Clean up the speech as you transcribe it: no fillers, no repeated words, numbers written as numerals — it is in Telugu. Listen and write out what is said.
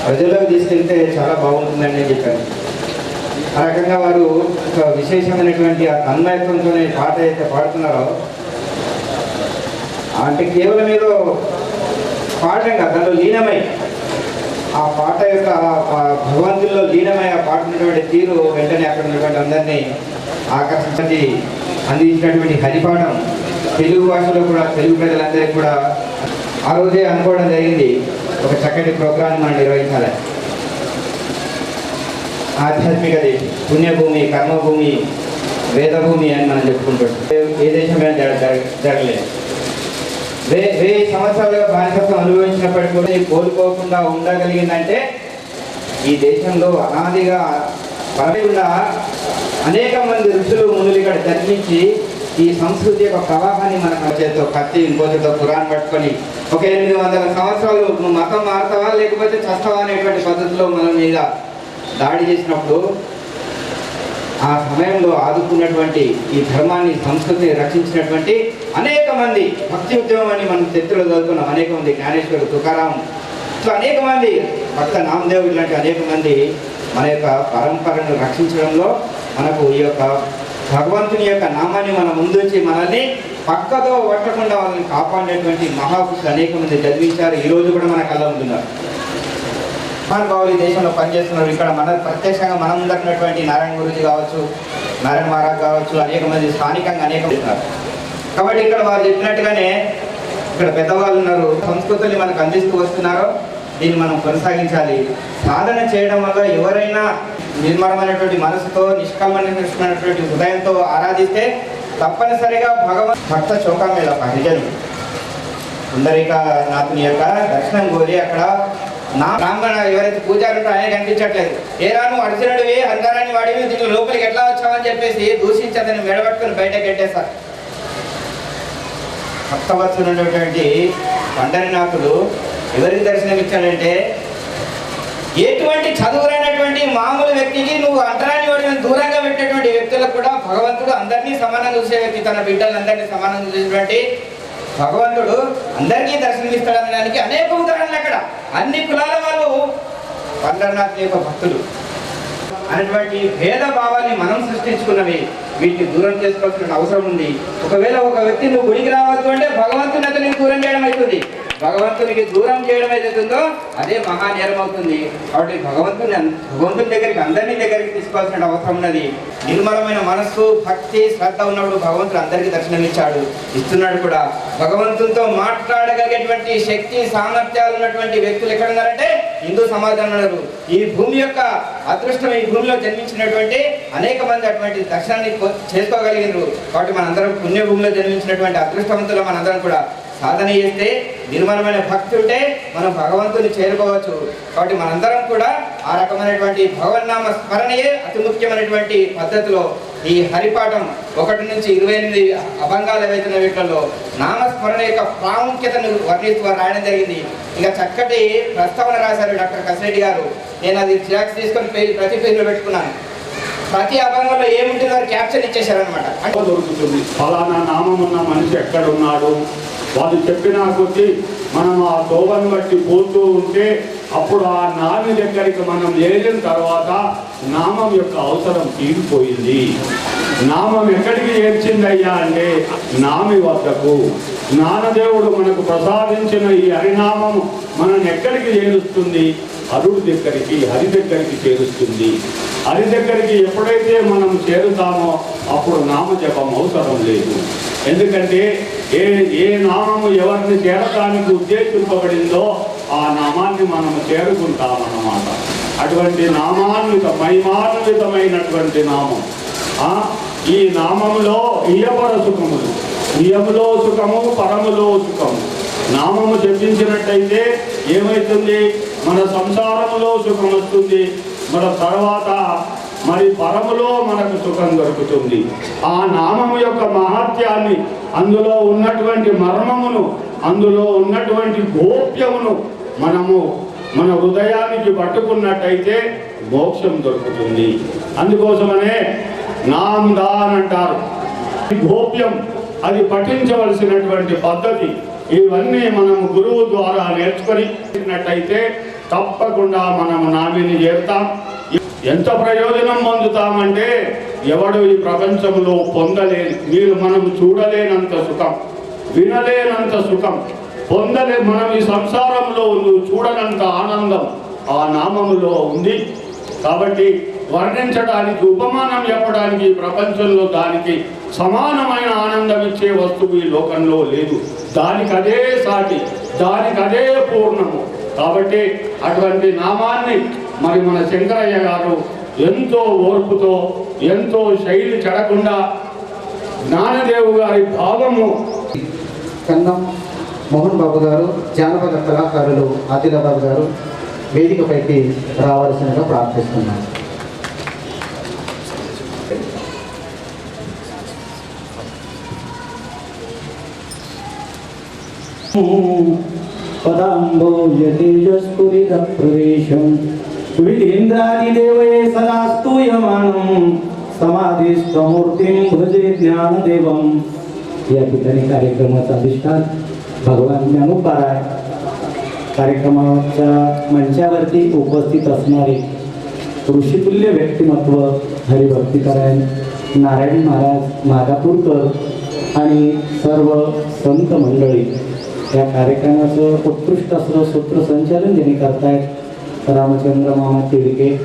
ప్రజల్లోకి తీసుకెళ్తే చాలా బాగుంటుందని చెప్పారు. ఆ రకంగా వారు ఒక విశేషమైనటువంటి ఆ తన్మయత్వంతోనే పాట అయితే పాడుతున్నారో, అంటే కేవలం ఏదో పాడడం కాదు, దానిలో లీనమై ఆ పాట యొక్క భగవంతుల్లో లీనమై ఆ పాట ఉన్నటువంటి తీరు వెంటనే అక్కడ ఉన్నటువంటి అందరినీ ఆకర్షించి అందించినటువంటి హరిపాఠం తెలుగు భాషలో కూడా తెలుగు ప్రజలందరికీ కూడా ఆ రోజే అనుకోవడం జరిగింది. ఒక చక్కటి ప్రోగ్రాం మనం నిర్వహించాలి. ఆధ్యాత్మిక దేశం, పుణ్యభూమి, కర్మభూమి, వేదభూమి అని మనం చెప్పుకుంటుంటాం. ఏ దేశమే జరగలేదు. 1000 సంవత్సరాలుగా బానిసత్వం అనుభవించినప్పటికీ కూడా కోల్పోకుండా ఉండగలిగిందంటే ఈ దేశంలో అనాదిగా పరమకుండా అనేక మంది ఋషులు మునులు ఇక్కడ జన్మించి ఈ సంస్కృతి యొక్క ప్రవాహాన్ని మన చేతితో కత్తి ఇంకోటితో ఖురాన్ పట్టుకొని ఒక 800 సంవత్సరాలు నువ్వు మతం మారుతావా లేకపోతే చస్తావా అనేటువంటి పద్ధతిలో మన మీద దాడి చేసినప్పుడు ఆ సమయంలో ఆదుకున్నటువంటి ఈ ధర్మాన్ని, సంస్కృతిని రక్షించినటువంటి అనేక మంది భక్తి ఉద్యమం అని మనం చరిత్రలో చదువుకున్నాం. అనేక మంది జ్ఞానేశ్వరుడు, తుకారాం, ఇట్లా అనేక మంది, భక్త నామదేవుడు ఇలాంటి అనేక మంది మన యొక్క పరంపరను రక్షించడంలో మనకు ఈ యొక్క భగవంతుని యొక్క నామాన్ని మన ముందుంచి మనల్ని పక్కతో పట్టకుండా వాళ్ళని కాపాడేటువంటి మహాపురుషులు అనేక మంది జన్మించారు. ఈరోజు కూడా మన కళ్ళ ముందున్నారు. మహానుభావులు ఈ దేశంలో పనిచేస్తున్నారు. ఇక్కడ మన ప్రత్యక్షంగా మనం ఉన్నటువంటి నారాయణ గురుజీ కావచ్చు, నారాయణ మహారాజ్ కావచ్చు, అనేక మంది స్థానికంగా అనేక ఉన్నారు. కాబట్టి ఇక్కడ వారు చెప్పినట్టుగానే ఇక్కడ పెద్దవాళ్ళు ఉన్నారు, సంస్కృతిని మనకు అందిస్తూ వస్తున్నారో దీన్ని మనం కొనసాగించాలి. సాధన చేయడం వల్ల ఎవరైనా నిర్మలమైనటువంటి మనసుతో, నిష్కల్మమైనటువంటి హృదయంతో ఆరాధిస్తే తప్పనిసరిగా భక్త చౌకామేళ హరిజను పుండరీకానాథుని యొక్క దర్శనం కోరి అక్కడ నా బ్రాహ్మణ ఎవరైతే పూజారు ఉంటారో ఆయన కనిపించట్లేదు. ఏరా నువ్వు అర్జునుడివి, హంకారాన్ని వాడివి, దీంట్లో లోపలికి ఎట్లా వచ్చావని చెప్పేసి దూషించి అతన్ని మెడబట్టుకుని బయటకు పెట్టేశారు. భక్తవత్సలున్నటువంటి పండరీనాథుడు ఎవరికి దర్శనం ఇచ్చాడంటే, ఎటువంటి చదువురైనటువంటి మామూలు వ్యక్తికి, నువ్వు అంతరాన్ని వాడిని దూరంగా పెట్టేటువంటి వ్యక్తులకు కూడా భగవంతుడు అందరినీ సమానంగా చూసే వ్యక్తి, తన బిడ్డలందరినీ సమానంగా చూసేటువంటి భగవంతుడు అందరికీ దర్శనమిస్తాడనడానికి అనేక ఉదాహరణలు. అక్కడ అన్ని కులాల వాళ్ళు పండరీనాథ్ యొక్క భక్తులు అనేటువంటి భేద భావాన్ని మనం సృష్టించుకున్నవి. వీటిని దూరం చేసుకోవాల్సిన అవసరం ఉంది. ఒకవేళ ఒక వ్యక్తి నువ్వు గుడికి రావద్దు అంటే భగవంతుని అతనికి దూరం చేయడం అవుతుంది. భగవంతునికి దూరం చేయడం ఏదైతుందో అదే మహానేరం అవుతుంది. కాబట్టి భగవంతుని దగ్గరికి అందరినీ దగ్గరికి తీసుకోవాల్సిన అవసరం ఉన్నది. నిర్మలమైన మనస్సు, భక్తి, శ్రద్ధ ఉన్నప్పుడు భగవంతుడు అందరికీ దర్శనమిచ్చాడు, ఇస్తున్నాడు కూడా. భగవంతునితో మాట్లాడగలిగేటువంటి శక్తి, సామర్థ్యాలు ఉన్నటువంటి వ్యక్తులు ఎక్కడ ఉన్నారంటే హిందూ సమాజంలో ఉన్నారు. ఈ భూమి యొక్క అదృష్టం, ఈ భూమిలో జన్మించినటువంటి అనేక మంది అటువంటి దర్శనాన్ని చేసుకోగలిగినారు. కాబట్టి మనందరం పుణ్యభూమిలో జన్మించినటువంటి అదృష్టవంతులు మనందరం కూడా సాధన చేస్తే, నిర్మలమైన భక్తి ఉంటే మనం భగవంతుని చేరుకోవచ్చు. కాబట్టి మనందరం కూడా ఆ రకమైనటువంటి భగవన్నామ స్మరణయే అతి ముఖ్యమైనటువంటి పద్ధతిలో ఈ హరిపాఠం 1 నుంచి 28 అభంగాల వేతన వీటిలో నామస్మరణ యొక్క ప్రాముఖ్యతను వర్ణిస్తూ రాయడం జరిగింది. ఇంకా చక్కటి ప్రస్తావన రాశారు డాక్టర్ కసిరెడ్డి గారు. నేను అది జిరాక్స్ తీసుకొని ప్రతి పేజీలో పెట్టుకున్నాను. ప్రతి అభంగంలో ఏముంటుందో వారు క్యాప్చర్ ఇచ్చేశారనమాట. అంటే దొరుకుతుంది ఫలానా నామం ఉన్న మనిషి ఎక్కడ ఉన్నాడు, వాళ్ళు చెప్పినా కొద్దీ మనం ఆ తోవను బట్టి పోతూ ఉంటే అప్పుడు ఆ నామి దగ్గరికి మనం వెళ్ళిన తర్వాత నామం యొక్క అవసరం తీరిపోయింది. నామం ఎక్కడికి చేర్చిందయ్యా అంటే నామి వద్దకు. జ్ఞానదేవుడు మనకు ప్రసాదించిన ఈ హరినామము మనల్ని ఎక్కడికి చేరుస్తుంది? హరుడి దగ్గరికి, హరి దగ్గరికి చేరుస్తుంది. హరి దగ్గరికి ఎప్పుడైతే మనం చేరుతామో అప్పుడు నామజపం అవసరం లేదు. ఎందుకంటే ఏ నామము ఎవరిని చేరటానికి ఉద్దేశింపబడిందో ఆ నామాన్ని మనము చేరుకుంటామన్నమాట. అటువంటి మహిమాన్వితమైనటువంటి నామం. ఈ నామములో ఇయ్యపర సుఖములు, ఇయ్యములో సుఖము, పరములో సుఖము. నామము జపించినట్టయితే ఏమవుతుంది? మన సంసారములో సుఖం వస్తుంది, మన తర్వాత మరి పరములో మనకు సుఖం దొరుకుతుంది. ఆ నామము యొక్క మహత్యాన్ని, అందులో ఉన్నటువంటి మర్మమును, అందులో ఉన్నటువంటి గోప్యమును మనము మన హృదయానికి పట్టుకున్నట్టయితే మోక్షం దొరుకుతుంది. అందుకోసమనే నామ్ దాన్ అంటారు. గోప్యం అది పఠించవలసినటువంటి పద్ధతి. ఇవన్నీ మనము గురువు ద్వారా నేర్చుకున్నట్టయితే తప్పకుండా మనం నామిని చేస్తాం. ఎంత ప్రయోజనం పొందుతామంటే ఎవడు ఈ ప్రపంచంలో పొందలేని, మనం చూడలేనంత సుఖం, వినలేనంత సుఖం మనం ఈ సంసారంలో చూడనంత ఆనందం ఆ నామములో ఉంది. కాబట్టి వర్ణించడానికి, ఉపమానం చెప్పడానికి ప్రపంచంలో దానికి సమానమైన ఆనందం ఇచ్చే వస్తువు ఈ లోకంలో లేదు. దానికి అదే సాటి, దానికి అదే పూర్ణము. కాబట్టి అటువంటి నామాన్ని మరి మన శంకరయ్య గారు ఎంతో ఓర్పుతో, ఎంతో శైలి చెడకుండా జ్ఞానదేవు గారి భావము. కన్నం మోహన్ బాబు గారు, జానపద కళాకారులు ఆదిలాబాద్ గారు వేదికపైకి రావాల్సిందిగా ప్రార్థిస్తున్నాను. పదాంబోజతేజస్ఫురితప్రవేశం విలీంద్రాదిదేవే సదా స్తూయమానం समाधीस्तमूर्तिं भजे ज्ञानदेवं. या ठिकाणी कार्यक्रमाचा अधिष्ठान भगवान ज्ञानोपाराय, कार्यक्रमाच्या मंचावरती उपस्थित असणारे ऋषितुल्य व्यक्तिमत्व हरिभक्तीपरायण नारायण महाराज मागापूरकर आणि सर्व संत मंडळी या कार्यक्रमाचं उत्कृष्ट असं सूत्रसंचालन ज्यांनी करतायत रामचंद्र मामा तिडके